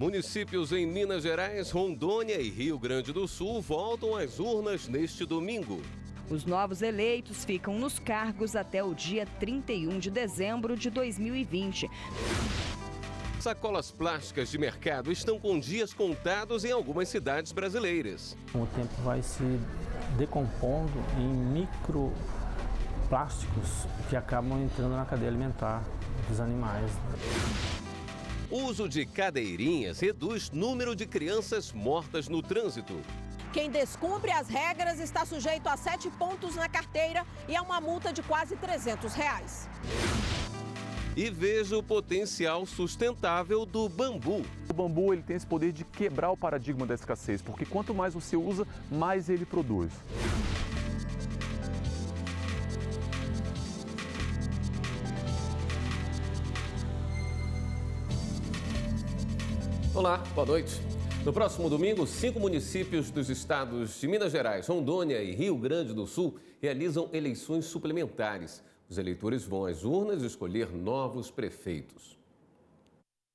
Municípios em Minas Gerais, Rondônia e Rio Grande do Sul voltam às urnas neste domingo. Os novos eleitos ficam nos cargos até o dia 31 de dezembro de 2020. Sacolas plásticas de mercado estão com dias contados em algumas cidades brasileiras. O tempo vai se decompondo em microplásticos que acabam entrando na cadeia alimentar dos animais. O uso de cadeirinhas reduz o número de crianças mortas no trânsito. Quem descumpre as regras está sujeito a 7 pontos na carteira e a uma multa de quase R$300. E veja o potencial sustentável do bambu. O bambu ele tem esse poder de quebrar o paradigma da escassez, porque quanto mais você usa, mais ele produz. Olá, boa noite. No próximo domingo, 5 municípios dos estados de Minas Gerais, Rondônia e Rio Grande do Sul realizam eleições suplementares. Os eleitores vão às urnas escolher novos prefeitos.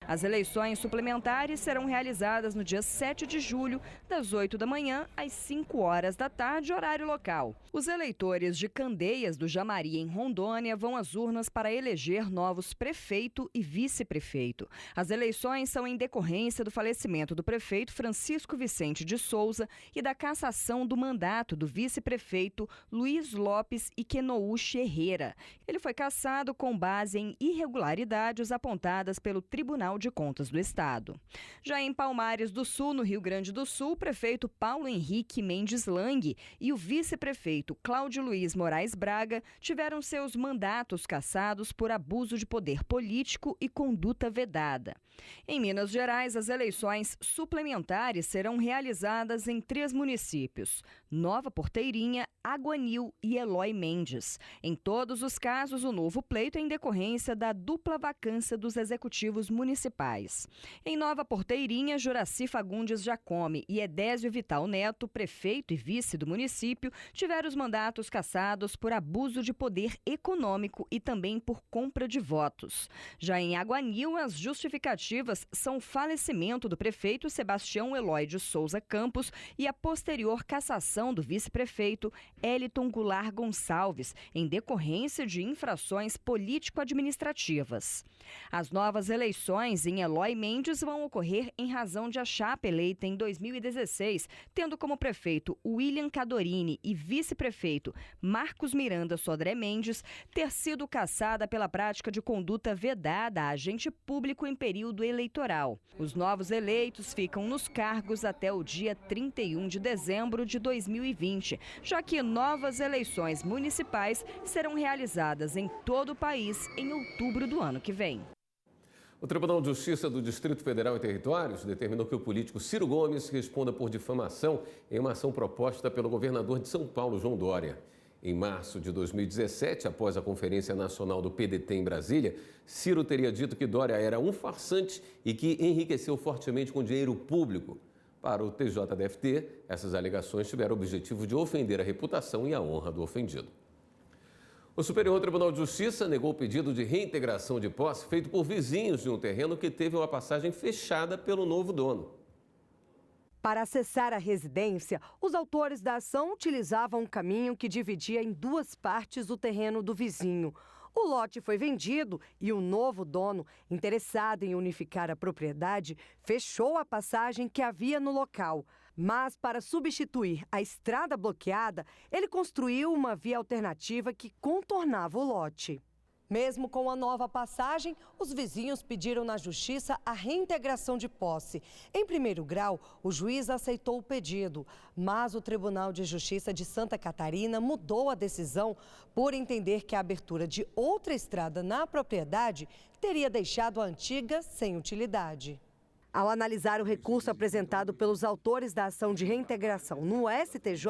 As eleições suplementares serão realizadas no dia 7 de julho, das 8 da manhã às 5 horas da tarde, horário local. Os eleitores de Candeias do Jamari, em Rondônia, vão às urnas para eleger novos prefeito e vice-prefeito. As eleições são em decorrência do falecimento do prefeito Francisco Vicente de Souza e da cassação do mandato do vice-prefeito Luiz Lopes Iquenouche Herrera. Ele foi cassado com base em irregularidades apontadas pelo Tribunal de Contas do Estado. Já em Palmares do Sul, no Rio Grande do Sul, o prefeito Paulo Henrique Mendes Lang e o vice-prefeito Cláudio Luiz Moraes Braga tiveram seus mandatos cassados por abuso de poder político e conduta vedada. Em Minas Gerais, as eleições suplementares serão realizadas em 3 municípios: Nova Porteirinha, Aguanil e Eloy Mendes. Em todos os casos, o novo pleito é em decorrência da dupla vacância dos executivos municipais. Em Nova Porteirinha, Juraci Fagundes Jacome e Edésio Vital Neto, prefeito e vice do município, tiveram os mandatos cassados por abuso de poder econômico e também por compra de votos. Já em Aguanil, as justificativas são o falecimento do prefeito Sebastião Eloy de Souza Campos e a posterior cassação do vice-prefeito Eliton Goulart Gonçalves, em decorrência de infrações político-administrativas. As novas eleições em Eloy Mendes vão ocorrer em razão de a chapa eleita em 2016, tendo como prefeito William Cadorini e vice-prefeito Marcos Miranda Sodré Mendes, ter sido cassada pela prática de conduta vedada a agente público em período eleitoral. Os novos eleitos ficam nos cargos até o dia 31 de dezembro de 2020, já que novas eleições municipais serão realizadas em todo o país em outubro do ano que vem. O Tribunal de Justiça do Distrito Federal e Territórios determinou que o político Ciro Gomes responda por difamação em uma ação proposta pelo governador de São Paulo, João Dória. Em março de 2017, após a Conferência Nacional do PDT em Brasília, Ciro teria dito que Dória era um farsante e que enriqueceu fortemente com dinheiro público. Para o TJDFT, essas alegações tiveram o objetivo de ofender a reputação e a honra do ofendido. O Superior Tribunal de Justiça negou o pedido de reintegração de posse feito por vizinhos de um terreno que teve uma passagem fechada pelo novo dono. Para acessar a residência, os autores da ação utilizavam um caminho que dividia em 2 partes o terreno do vizinho. O lote foi vendido e o novo dono, interessado em unificar a propriedade, fechou a passagem que havia no local. Mas, para substituir a estrada bloqueada, ele construiu uma via alternativa que contornava o lote. Mesmo com a nova passagem, os vizinhos pediram na Justiça a reintegração de posse. Em primeiro grau, o juiz aceitou o pedido, mas o Tribunal de Justiça de Santa Catarina mudou a decisão por entender que a abertura de outra estrada na propriedade teria deixado a antiga sem utilidade. Ao analisar o recurso apresentado pelos autores da ação de reintegração no STJ,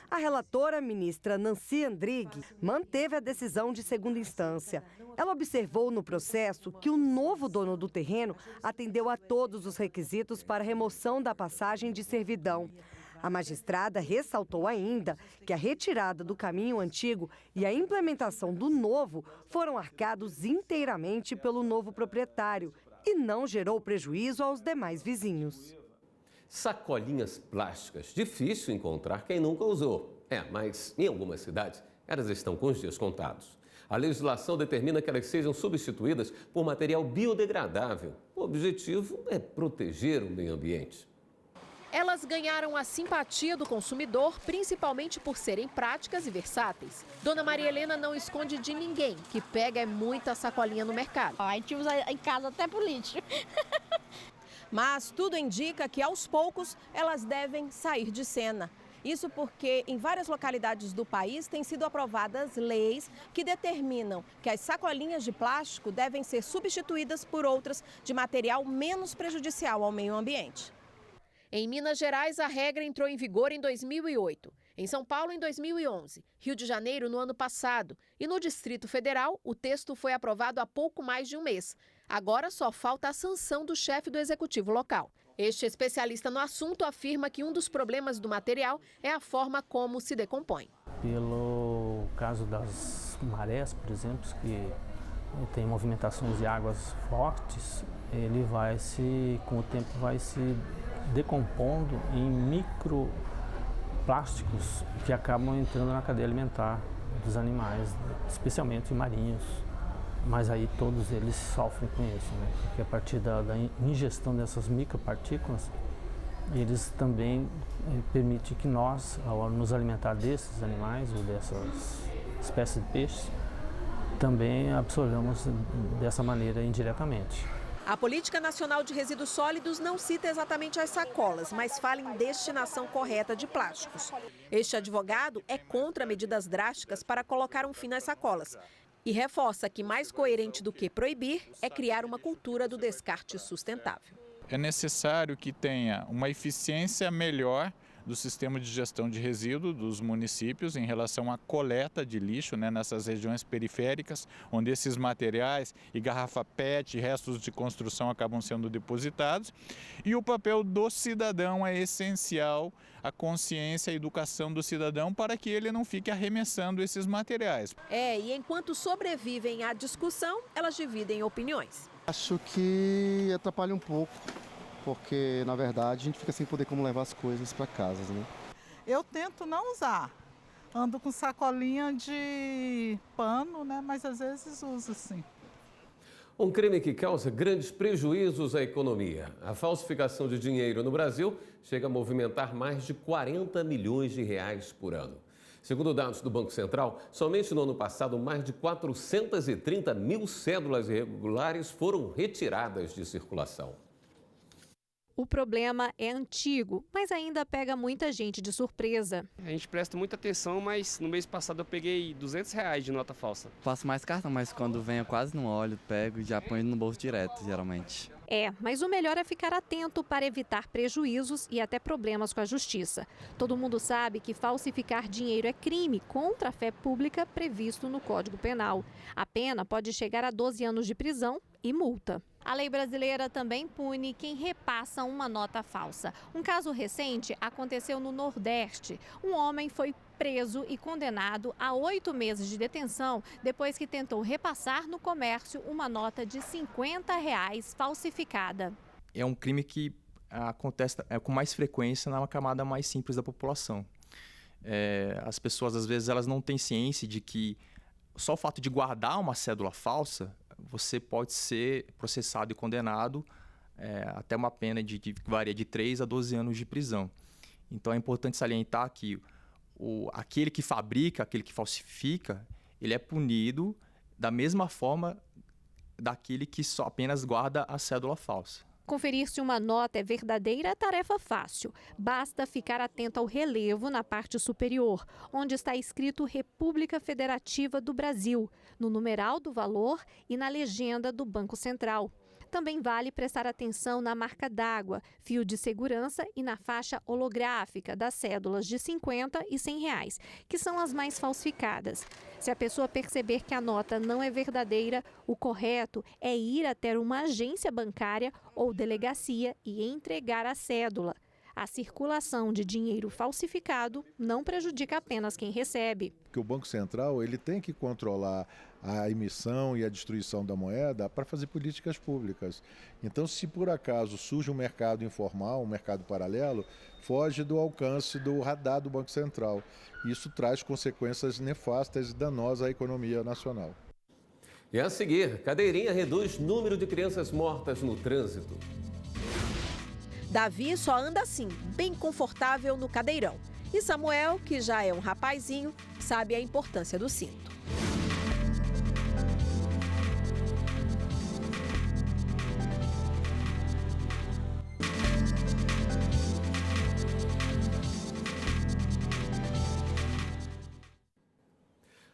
a relatora ministra Nancy Andrighi manteve a decisão de segunda instância. Ela observou no processo que o novo dono do terreno atendeu a todos os requisitos para remoção da passagem de servidão. A magistrada ressaltou ainda que a retirada do caminho antigo e a implementação do novo foram arcados inteiramente pelo novo proprietário e não gerou prejuízo aos demais vizinhos. Sacolinhas plásticas. Difícil encontrar quem nunca usou. Mas em algumas cidades elas estão com os dias contados. A legislação determina que elas sejam substituídas por material biodegradável. O objetivo é proteger o meio ambiente. Elas ganharam a simpatia do consumidor, principalmente por serem práticas e versáteis. Dona Maria Helena não esconde de ninguém que pega muita sacolinha no mercado. A gente usa em casa até pro lixo. Mas tudo indica que, aos poucos, elas devem sair de cena. Isso porque em várias localidades do país têm sido aprovadas leis que determinam que as sacolinhas de plástico devem ser substituídas por outras de material menos prejudicial ao meio ambiente. Em Minas Gerais, a regra entrou em vigor em 2008. Em São Paulo, em 2011. Rio de Janeiro, no ano passado. E no Distrito Federal, o texto foi aprovado há pouco mais de um mês. Agora só falta a sanção do chefe do executivo local. Este especialista no assunto afirma que um dos problemas do material é a forma como se decompõe. Pelo caso das marés, por exemplo, que tem movimentações de águas fortes, ele com o tempo vai se decompondo em microplásticos que acabam entrando na cadeia alimentar dos animais, especialmente marinhos. Mas aí todos eles sofrem com isso, Porque a partir da ingestão dessas micropartículas, eles também permitem que nós, ao nos alimentar desses animais ou dessas espécies de peixes, também absorvemos dessa maneira indiretamente. A Política Nacional de Resíduos Sólidos não cita exatamente as sacolas, mas fala em destinação correta de plásticos. Este advogado é contra medidas drásticas para colocar um fim nas sacolas e reforça que mais coerente do que proibir é criar uma cultura do descarte sustentável. É necessário que tenha uma eficiência melhor do sistema de gestão de resíduos dos municípios em relação à coleta de lixo, nessas regiões periféricas, onde esses materiais e garrafa PET, restos de construção acabam sendo depositados. E o papel do cidadão é essencial, a consciência e a educação do cidadão para que ele não fique arremessando esses materiais. E enquanto sobrevivem à discussão, elas dividem opiniões. Acho que atrapalha um pouco. Porque, na verdade, a gente fica sem poder como levar as coisas para casa, Eu tento não usar. Ando com sacolinha de pano, mas às vezes uso sim. Um crime que causa grandes prejuízos à economia. A falsificação de dinheiro no Brasil chega a movimentar mais de 40 milhões de reais por ano. Segundo dados do Banco Central, somente no ano passado, mais de 430 mil cédulas irregulares foram retiradas de circulação. O problema é antigo, mas ainda pega muita gente de surpresa. A gente presta muita atenção, mas no mês passado eu peguei R$200 de nota falsa. Faço mais cartão, mas quando vem eu quase não olho, pego e já ponho no bolso direto, geralmente. Mas o melhor é ficar atento para evitar prejuízos e até problemas com a justiça. Todo mundo sabe que falsificar dinheiro é crime contra a fé pública previsto no Código Penal. A pena pode chegar a 12 anos de prisão e multa. A lei brasileira também pune quem repassa uma nota falsa. Um caso recente aconteceu no Nordeste. Um homem foi preso e condenado a 8 meses de detenção depois que tentou repassar no comércio uma nota de R$50 falsificada. É um crime que acontece com mais frequência na camada mais simples da população. As pessoas, às vezes, elas não têm ciência de que só o fato de guardar uma cédula falsa, você pode ser processado e condenado até uma pena que varia de 3 a 12 anos de prisão. Então é importante salientar que aquele que fabrica, aquele que falsifica, ele é punido da mesma forma daquele que só apenas guarda a cédula falsa. Conferir se uma nota é verdadeira é tarefa fácil. Basta ficar atento ao relevo na parte superior, onde está escrito República Federativa do Brasil, no numeral do valor e na legenda do Banco Central. Também vale prestar atenção na marca d'água, fio de segurança e na faixa holográfica das cédulas de R$50 e R$100, que são as mais falsificadas. Se a pessoa perceber que a nota não é verdadeira, o correto é ir até uma agência bancária ou delegacia e entregar a cédula. A circulação de dinheiro falsificado não prejudica apenas quem recebe. Que o Banco Central ele tem que controlar a emissão e a destruição da moeda para fazer políticas públicas. Então, se por acaso surge um mercado informal, um mercado paralelo, foge do alcance do radar do Banco Central. Isso traz consequências nefastas e danosas à economia nacional. E a seguir, Cadeirinha reduz número de crianças mortas no trânsito. Davi só anda assim, bem confortável no cadeirão. E Samuel, que já é um rapazinho, sabe a importância do cinto.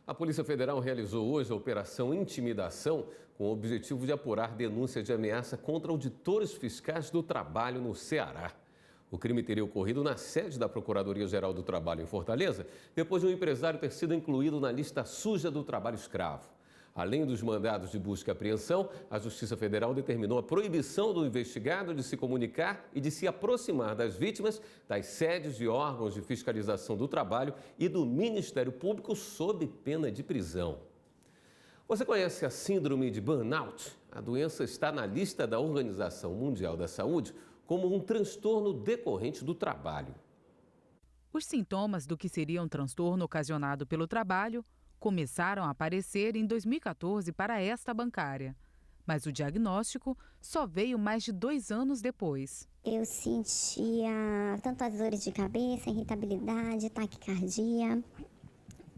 A Polícia Federal realizou hoje a Operação Intimidação com o objetivo de apurar denúncia de ameaça contra auditores fiscais do trabalho no Ceará. O crime teria ocorrido na sede da Procuradoria-Geral do Trabalho em Fortaleza, depois de um empresário ter sido incluído na lista suja do trabalho escravo. Além dos mandados de busca e apreensão, a Justiça Federal determinou a proibição do investigado de se comunicar e de se aproximar das vítimas das sedes de órgãos de fiscalização do trabalho e do Ministério Público sob pena de prisão. Você conhece a síndrome de burnout? A doença está na lista da Organização Mundial da Saúde como um transtorno decorrente do trabalho. Os sintomas do que seria um transtorno ocasionado pelo trabalho começaram a aparecer em 2014 para esta bancária. Mas o diagnóstico só veio mais de 2 anos depois. Eu sentia tanto as dores de cabeça, irritabilidade, taquicardia.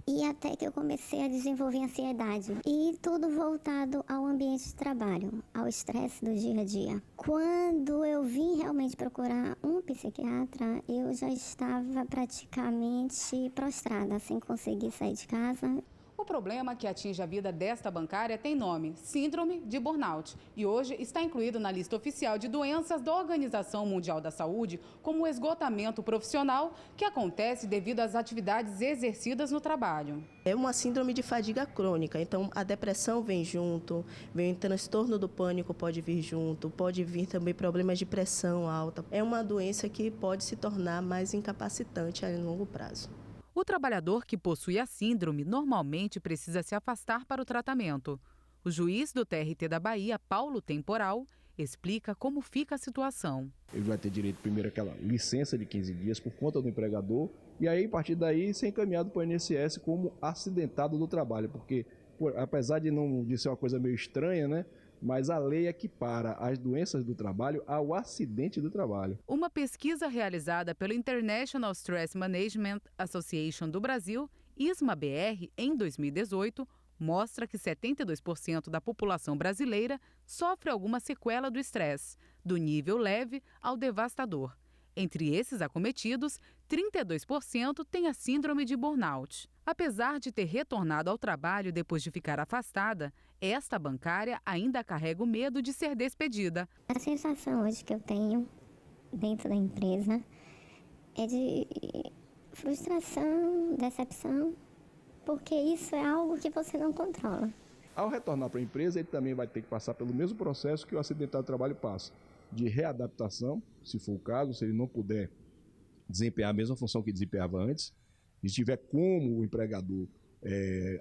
E até que eu comecei a desenvolver ansiedade. E tudo voltado ao ambiente de trabalho, ao estresse do dia a dia. Quando eu vim realmente procurar um psiquiatra, eu já estava praticamente prostrada, sem conseguir sair de casa. O problema que atinge a vida desta bancária tem nome, Síndrome de Burnout, e hoje está incluído na lista oficial de doenças da Organização Mundial da Saúde como esgotamento profissional que acontece devido às atividades exercidas no trabalho. É uma síndrome de fadiga crônica, então a depressão vem junto, vem o transtorno do pânico pode vir junto, pode vir também problemas de pressão alta. É uma doença que pode se tornar mais incapacitante a longo prazo. O trabalhador que possui a síndrome normalmente precisa se afastar para o tratamento. O juiz do TRT da Bahia, Paulo Temporal, explica como fica a situação. Ele vai ter direito primeiro àquela licença de 15 dias por conta do empregador e aí, a partir daí, ser encaminhado para o INSS como acidentado do trabalho, porque apesar de ser uma coisa meio estranha, né? Mas a lei equipara as doenças do trabalho ao acidente do trabalho. Uma pesquisa realizada pelo International Stress Management Association do Brasil, ISMA-BR, em 2018, mostra que 72% da população brasileira sofre alguma sequela do estresse, do nível leve ao devastador. Entre esses acometidos, 32% têm a síndrome de burnout. Apesar de ter retornado ao trabalho depois de ficar afastada, esta bancária ainda carrega o medo de ser despedida. A sensação hoje que eu tenho dentro da empresa é de frustração, decepção, porque isso é algo que você não controla. Ao retornar para a empresa, ele também vai ter que passar pelo mesmo processo que o acidentado do trabalho passa, de readaptação, se for o caso, se ele não puder desempenhar a mesma função que desempenhava antes, e tiver como o empregador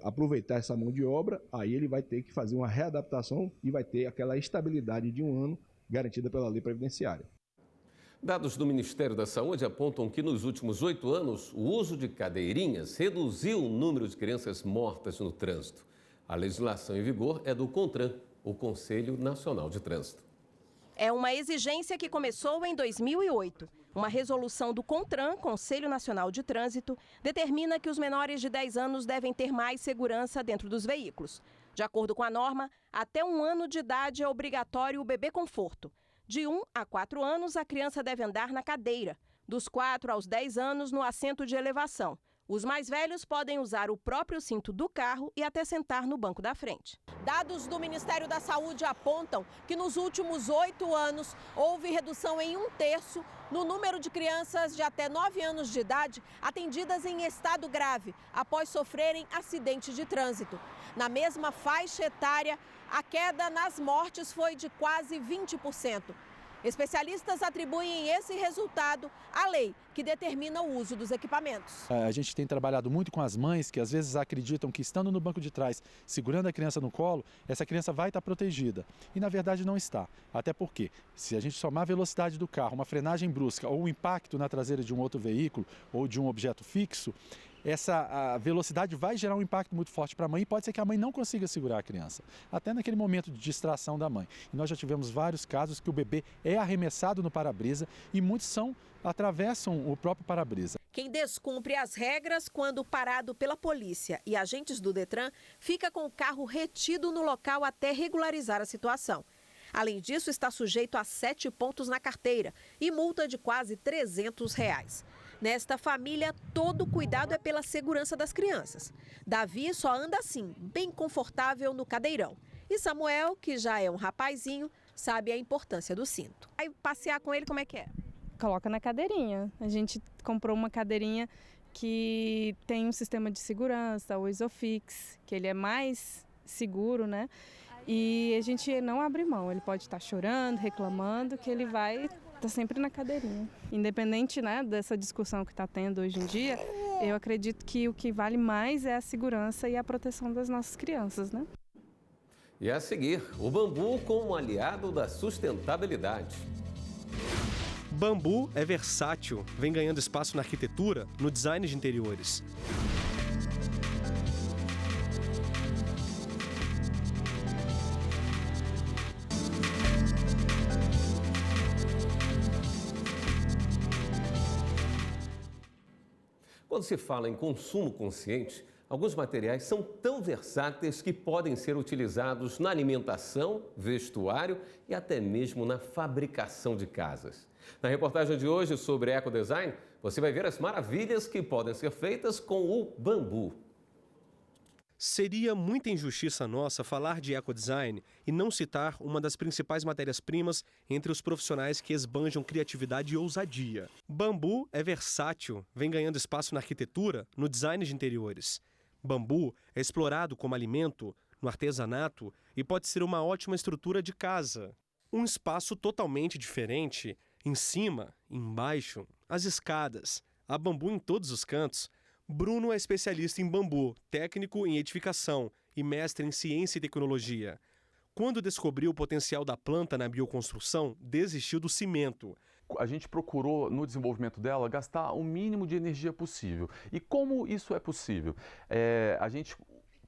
aproveitar essa mão de obra, aí ele vai ter que fazer uma readaptação e vai ter aquela estabilidade de 1 ano garantida pela lei previdenciária. Dados do Ministério da Saúde apontam que nos últimos 8 anos, o uso de cadeirinhas reduziu o número de crianças mortas no trânsito. A legislação em vigor é do CONTRAN, o Conselho Nacional de Trânsito. É uma exigência que começou em 2008. Uma resolução do CONTRAN, Conselho Nacional de Trânsito, determina que os menores de 10 anos devem ter mais segurança dentro dos veículos. De acordo com a norma, até 1 ano de idade é obrigatório o bebê conforto. De 1 a 4 anos, a criança deve andar na cadeira. Dos 4 aos 10 anos, no assento de elevação. Os mais velhos podem usar o próprio cinto do carro e até sentar no banco da frente. Dados do Ministério da Saúde apontam que nos últimos 8 anos houve redução em 1/3 no número de crianças de até 9 anos de idade atendidas em estado grave após sofrerem acidente de trânsito. Na mesma faixa etária, a queda nas mortes foi de quase 20%. Especialistas atribuem esse resultado à lei que determina o uso dos equipamentos. A gente tem trabalhado muito com as mães que às vezes acreditam que estando no banco de trás, segurando a criança no colo, essa criança vai estar protegida. E na verdade não está. Até porque, se a gente somar a velocidade do carro, uma frenagem brusca ou um impacto na traseira de um outro veículo ou de um objeto fixo, a velocidade vai gerar um impacto muito forte para a mãe e pode ser que a mãe não consiga segurar a criança, até naquele momento de distração da mãe. E nós já tivemos vários casos que o bebê é arremessado no para-brisa e muitos atravessam o próprio para-brisa. Quem descumpre as regras quando parado pela polícia e agentes do Detran fica com o carro retido no local até regularizar a situação. Além disso, está sujeito a 7 pontos na carteira e multa de quase R$300. Nesta família, todo cuidado é pela segurança das crianças. Davi só anda assim, bem confortável no cadeirão. E Samuel, que já é um rapazinho, sabe a importância do cinto. Aí passear com ele, como é que é? Coloca na cadeirinha. A gente comprou uma cadeirinha que tem um sistema de segurança, o Isofix, que ele é mais seguro, né? E a gente não abre mão. Ele pode estar chorando, reclamando, que ele vai estar sempre na cadeirinha. Independente, né, dessa discussão que está tendo hoje em dia, eu acredito que o que vale mais é a segurança e a proteção das nossas crianças, né? E a seguir, o bambu como aliado da sustentabilidade. Bambu é versátil, vem ganhando espaço na arquitetura, no design de interiores. Quando se fala em consumo consciente, alguns materiais são tão versáteis que podem ser utilizados na alimentação, vestuário e até mesmo na fabricação de casas. Na reportagem de hoje sobre ecodesign, você vai ver as maravilhas que podem ser feitas com o bambu. Seria muita injustiça nossa falar de ecodesign e não citar uma das principais matérias-primas entre os profissionais que esbanjam criatividade e ousadia. Bambu é versátil, vem ganhando espaço na arquitetura, no design de interiores. Bambu é explorado como alimento, no artesanato e pode ser uma ótima estrutura de casa. Um espaço totalmente diferente, em cima, embaixo, as escadas, há bambu em todos os cantos. Bruno é especialista em bambu, técnico em edificação e mestre em ciência e tecnologia. Quando descobriu o potencial da planta na bioconstrução, desistiu do cimento. A gente procurou, no desenvolvimento dela, gastar o mínimo de energia possível. E como isso é possível? A gente,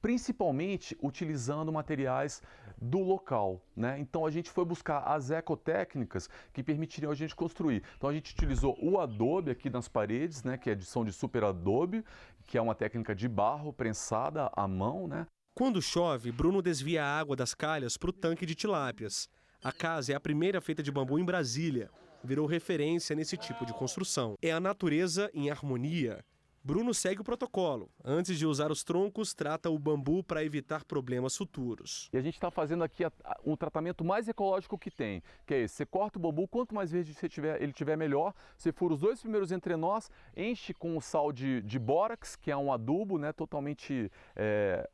principalmente, utilizando materiais do local, né? Então a gente foi buscar as ecotécnicas que permitiriam a gente construir. Então a gente utilizou o adobe aqui nas paredes, né? Que é a edição de super adobe, que é uma técnica de barro prensada à mão, né? Quando chove, Bruno desvia a água das calhas para o tanque de tilápias. A casa é a primeira feita de bambu em Brasília. Virou referência nesse tipo de construção. É a natureza em harmonia. Bruno segue o protocolo. Antes de usar os troncos, trata o bambu para evitar problemas futuros. E a gente está fazendo aqui um tratamento mais ecológico que tem, que é esse. Você corta o bambu, quanto mais verde ele tiver, melhor. Você fura os 2 primeiros entrenós, enche com o sal de bórax, que é um adubo, né, totalmente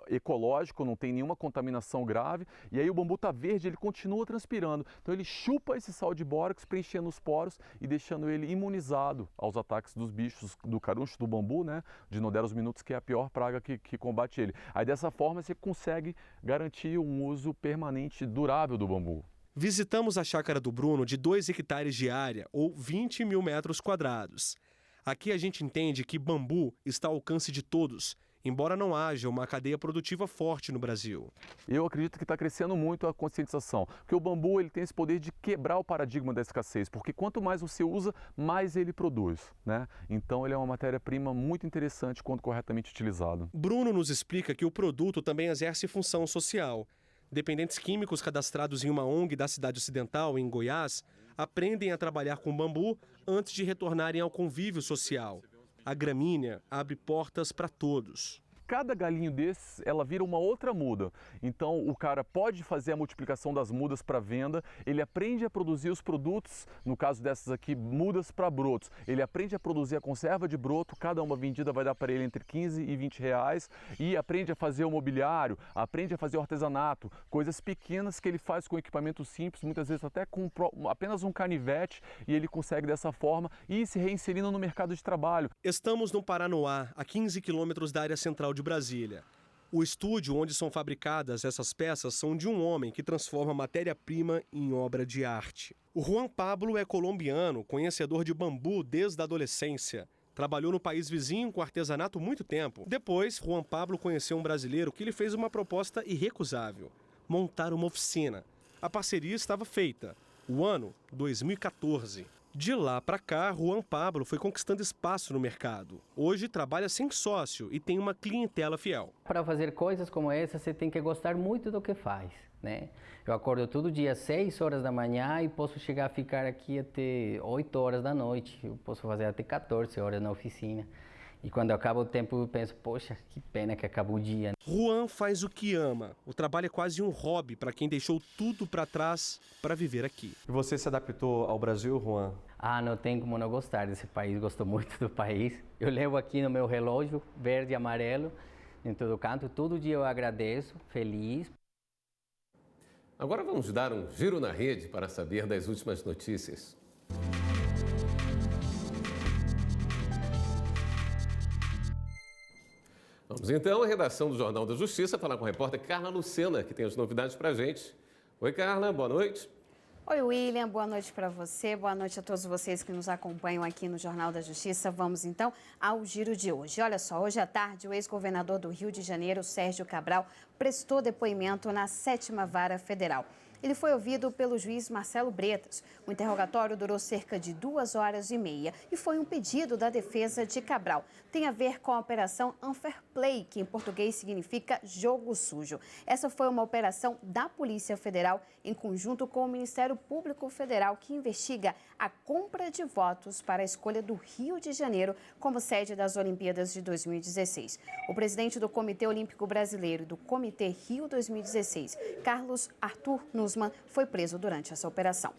ecológico, não tem nenhuma contaminação grave. E aí o bambu está verde, ele continua transpirando. Então ele chupa esse sal de bórax, preenchendo os poros e deixando ele imunizado aos ataques dos bichos, do caruncho, do bambu, né, de Noderos minutos, que é a pior praga que combate ele. Aí dessa forma você consegue garantir um uso permanente durável do bambu. Visitamos a chácara do Bruno de 2 hectares de área, ou 20 mil metros quadrados. Aqui a gente entende que bambu está ao alcance de todos, embora não haja uma cadeia produtiva forte no Brasil. Eu acredito que está crescendo muito a conscientização, porque o bambu ele tem esse poder de quebrar o paradigma da escassez, porque quanto mais você usa, mais ele produz, né? Então ele é uma matéria-prima muito interessante quando corretamente utilizado. Bruno nos explica que o produto também exerce função social. Dependentes químicos cadastrados em uma ONG da cidade ocidental, em Goiás, aprendem a trabalhar com bambu antes de retornarem ao convívio social. A gramínea abre portas para todos. cada galinho desses, ela vira uma outra muda. Então o cara pode fazer a multiplicação das mudas para venda, ele aprende a produzir os produtos, no caso dessas aqui, mudas para brotos. Ele aprende a produzir a conserva de broto, cada uma vendida vai dar para ele entre 15 e 20 reais, e aprende a fazer o mobiliário, aprende a fazer o artesanato, coisas pequenas que ele faz com equipamento simples, muitas vezes até com apenas um canivete, e ele consegue dessa forma ir se reinserindo no mercado de trabalho. Estamos no Paranoá, a 15 quilômetros da área central de Brasília. O estúdio onde são fabricadas essas peças são de um homem que transforma matéria-prima em obra de arte. O Juan Pablo é colombiano, conhecedor de bambu desde a adolescência. Trabalhou no país vizinho com artesanato há muito tempo. Depois, Juan Pablo conheceu um brasileiro que lhe fez uma proposta irrecusável: montar uma oficina. A parceria estava feita. O ano, 2014. De lá para cá, Juan Pablo foi conquistando espaço no mercado. Hoje trabalha sem sócio e tem uma clientela fiel. Para fazer coisas como essa, você tem que gostar muito do que faz, né? Eu acordo todo dia às 6 horas da manhã e posso chegar a ficar aqui até 8 horas da noite. Eu posso fazer até 14 horas na oficina. E quando acaba o tempo, eu penso, poxa, que pena que acabou o dia. Juan faz o que ama. O trabalho é quase um hobby para quem deixou tudo para trás para viver aqui. E você se adaptou ao Brasil, Juan? Ah, não tem como não gostar desse país, gosto muito do país. Eu levo aqui no meu relógio, verde e amarelo, em todo canto. Todo dia eu agradeço, feliz. Agora vamos dar um giro na rede para saber das últimas notícias. Vamos então à redação do Jornal da Justiça falar com a repórter Carla Lucena, que tem as novidades para a gente. Oi, Carla, boa noite. Oi, William, boa noite para você, boa noite a todos vocês que nos acompanham aqui no Jornal da Justiça. Vamos então ao giro de hoje. Olha só, hoje à tarde o ex-governador do Rio de Janeiro, Sérgio Cabral, prestou depoimento na 7ª Vara Federal. Ele foi ouvido pelo juiz Marcelo Bretas. O interrogatório durou cerca de 2 horas e meia e foi um pedido da defesa de Cabral. Tem a ver com a Operação Unfair Play, que em português significa jogo sujo. Essa foi uma operação da Polícia Federal em conjunto com o Ministério Público Federal, que investiga a compra de votos para a escolha do Rio de Janeiro como sede das Olimpíadas de 2016. O presidente do Comitê Olímpico Brasileiro e do Comitê Rio 2016, Carlos Arthur Nussmann, foi preso durante essa operação.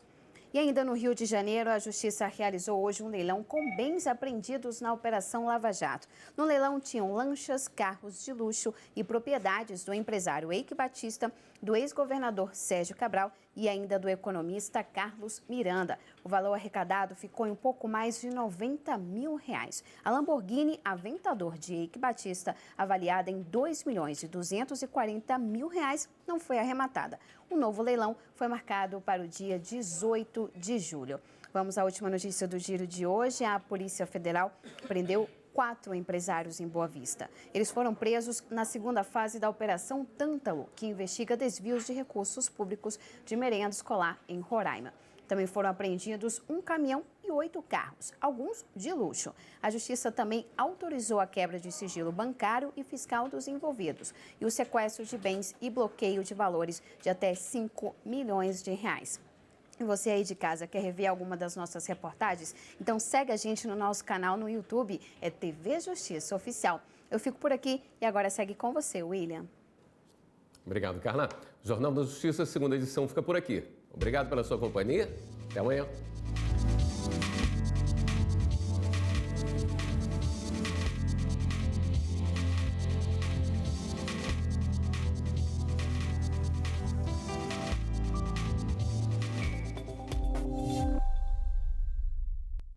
E ainda no Rio de Janeiro, a Justiça realizou hoje um leilão com bens apreendidos na Operação Lava Jato. No leilão tinham lanchas, carros de luxo e propriedades do empresário Eike Batista, do ex-governador Sérgio Cabral e ainda do economista Carlos Miranda. O valor arrecadado ficou em um pouco mais de R$90 mil. A Lamborghini Aventador de Eike Batista, avaliada em R$2.240.000, não foi arrematada. O novo leilão foi marcado para o dia 18 de julho. Vamos à última notícia do giro de hoje. A Polícia Federal prendeu 4 empresários em Boa Vista. Eles foram presos na 2ª fase da Operação Tântalo, que investiga desvios de recursos públicos de merenda escolar em Roraima. Também foram apreendidos um caminhão e 8 carros, alguns de luxo. A Justiça também autorizou a quebra de sigilo bancário e fiscal dos envolvidos e o sequestro de bens e bloqueio de valores de até R$5 milhões. E você aí de casa quer rever alguma das nossas reportagens? Então segue a gente no nosso canal no YouTube, é TV Justiça Oficial. Eu fico por aqui e agora segue com você, William. Obrigado, Carla. Jornal da Justiça, 2ª edição, fica por aqui. Obrigado pela sua companhia. Até amanhã.